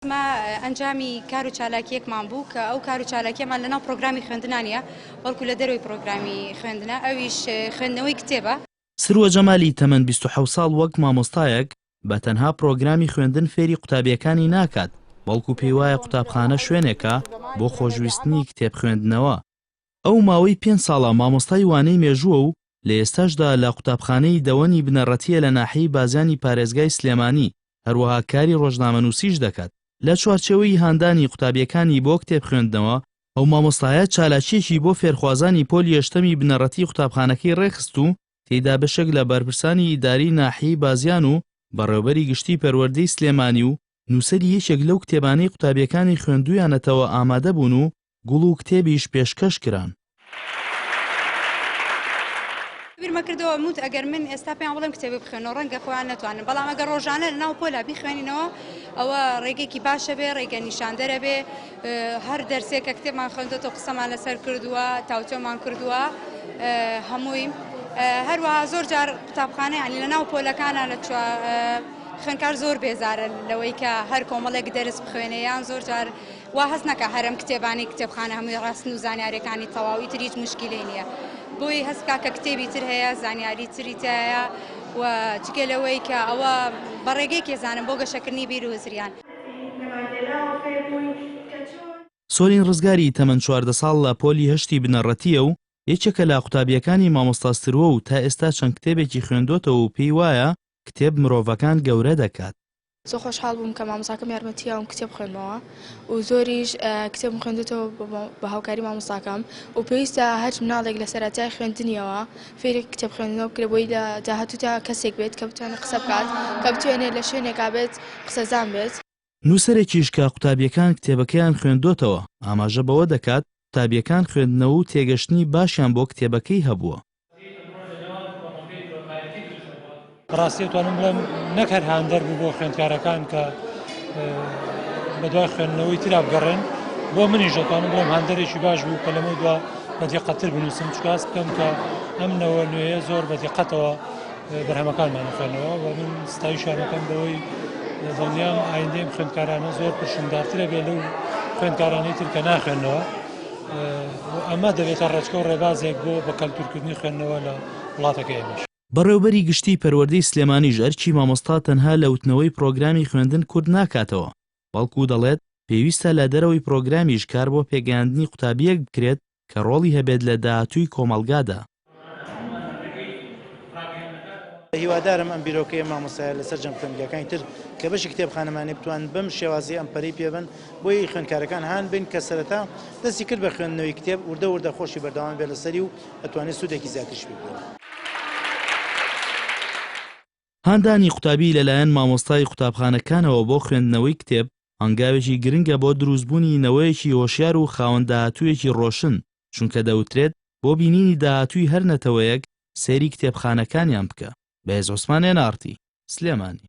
ما ئەنجامی کار و چالاکیەکمان بوو کە ئەو کار و چالاکیەمان لەناو پرۆگرامی خوێندنانە بەڵکو لە دەروی پرۆگرامی خوێندنە ئەویش خوێندنەوەی کتێبە. سروە جەمالی تەمەن 27 ساڵ وەک مامۆستایەک بە تەنها پرۆگرامی خوێندن فێری قوتابیەکانی ناکات، بەڵکو پێی وایە قوتابخانە شوێنێکە بۆ خۆشویستنی کتێب خوێندنەوە. ئەو ماوەی 5 ساڵە مامۆستای وانەی مێژووە و لە ئێستاشدا لە قوتابخانەی دەوەنی بنەڕەتیە لە ناحیەی بازانی پارێزگای سلێمانی، هەروەها کاری ڕۆژنامەنووسیش دەکات. لە چوارچێوەی هاندانی قوتابیەکانی بۆ کتێب خوێندنەوە ئەو مامۆستایە چالاکیەکی بۆ فێرخوازانی پۆلی یەشتەمی بنەڕەتی قوتابخانەکەی ڕێخست و تێیدا بەشێک لە بەرپرسانی ئیداری ناحیەی بازیان و بەڕێوەبەری گشتی پەروەردەی سلێمانی و نووسەری یەکێک لەو کتێبانەی قوتابیەکانی خوێندوویانەتەوە ئامادە بوون و گوڵ و کتێبیش پێشکەش کران. بیرمە کردەوە موت ئەگەر من ئێستا پێیان بڵێم کتێبی بخوێنەوە ڕەنگە خۆیان نەتوانن، بەڵام ئەگەر ڕۆژانە لەناو پۆلا بیخوێنینەوە ئەوە ڕێگەیەکی باشە بێ، ڕێگە نیشاندەرە بێ. هەر دەرسێک کە کتێبمان خوێندەوە قسەمان لەسەر کردووە، تاوتۆمان کردووە هەمووی. هەروەها زۆر جار قوتابخانە ینی لەناو پۆلەکانە لە خوێندکار زۆر بێزارە لەوەی کە هەر کۆمەڵێک دەرس بخوێنەیان، زۆر جار وا هەست نەکە هەرم کتێبانی کتێبخانە هەمووی ڕاستن و زانیاریەکانی تەواوی تر هیچ موشکیلەی نییە. بۆی هەستکا کە کتێبی تر هەیە، زانیاری تری تایە و چگە لەوەی کە ئەوە بەڕێگەی کێزانم بۆ گەشەکردنی بیر و زریان. سۆلین ڕزگاری تەمەن 14 ساڵ لە پۆلی هەشتی بنەڕەتیە و یەکێکە لە قوتابیەکانی مامۆستاسترووە و تا ئێستا چەند کتێبێکی خوێندوتەوە و پێی وایە کتێب مرۆڤەکان گەورە دەکات. زۆر خۆشحاڵ بووم کە مامۆستاکەم یارمەتیاوم کتێب خوێندمەوە و زۆریش کتێب خوێندوتەوە بە هاوکاری مامۆستاکەم و پێویستە هەر مناڵێک لە سەرەتای خوێندنیەوە فێری کتێب خوێندنەوە بکرێ بۆی لە داهاتوودا کەسێک بێت کە بتوانێت قسە بکات، کە بتوانێت لە شوێنێکا بێت قسەزان بێت. نووسەرێکیش کە قوتابیەکان کتێبەکەیان خوێندوتەوە ئاماژە بەوە دەکات قوتابیەکان خوێندنەوە و تێگەشتنی باشیان بۆ کتێبەکەی هەبووە. ڕاستی توانم بڵێم نەک هەر هاندەر بوو بۆ خوێندکارەکان کە بەدوای خوێندنەوەی ترا بگەڕێن، بۆ منیش دەتوانم بڵێم هاندەرێکی باش بوو کە لەمە دوا بەدیقەتتر بنووسم، چکاس بکەم کە ئەم نەوە نوێیە زۆر بەدیقەتەوە بەرهەمەکانمان خوێنەوە و من ستایشانەکەم بەوەی دڵنیام ئایندەی خوێندکارانە زۆر پرشمدارترە بێ لەو خوێندکارانەی تر کە ناخوێنەوە. ئەمە دەبێتە ڕێچکە و ڕێبازێک بۆ بە کەلتورکردنی خوێندنەوە لە وڵاتەکە ئێمەش. بەڕێوەبەری گشتی پەروەردەی سلێمانیش ئەرچی مامۆستا تەنها لە وتنەوەی پرۆگرامی خوێندن کورد ناکاتەوە، بەڵکو دەڵێت پێویستە لە دەرەوەی پرۆگرامیش کار بۆ پێگەیاندنی قوتابیەک بکرێت کە ڕۆڵی هەبێت لە داهاتووی کۆمەڵگادا. هیوادارم ئەم بیرۆکەیە مامۆستایە لەسەر جەم خوێندنگەکانی تر کە بەشی کتێبخانەمانی بتوان بەم شێوازی ئەمپەری پێبن بۆی خوێندکارەکان هان بین کە سەرەتا دەستی کرد بە خوێندنەوەی کتێب وردە وردە خۆشی بەردەوام بێ لەسەری و ئەتوانێت سوودێکی زیاتریش بگرێت. هاندانی قوتابی لەلایەن مامۆستای قوتابخانەکانەوە بۆ خوێندنەوەی کتێب هەنگاوێکی گرنگە بۆ دروستبوونی نەوەیەکی هۆشیار و خاوەن داهاتوویەکی ڕۆشن، چونکە دەوترێت بۆ بینینی داهاتووی هەر نەتەوەیەک سەیری کتێبخانەکانیان بکە. بەهێز عوسمان، NRT، سلێمانی.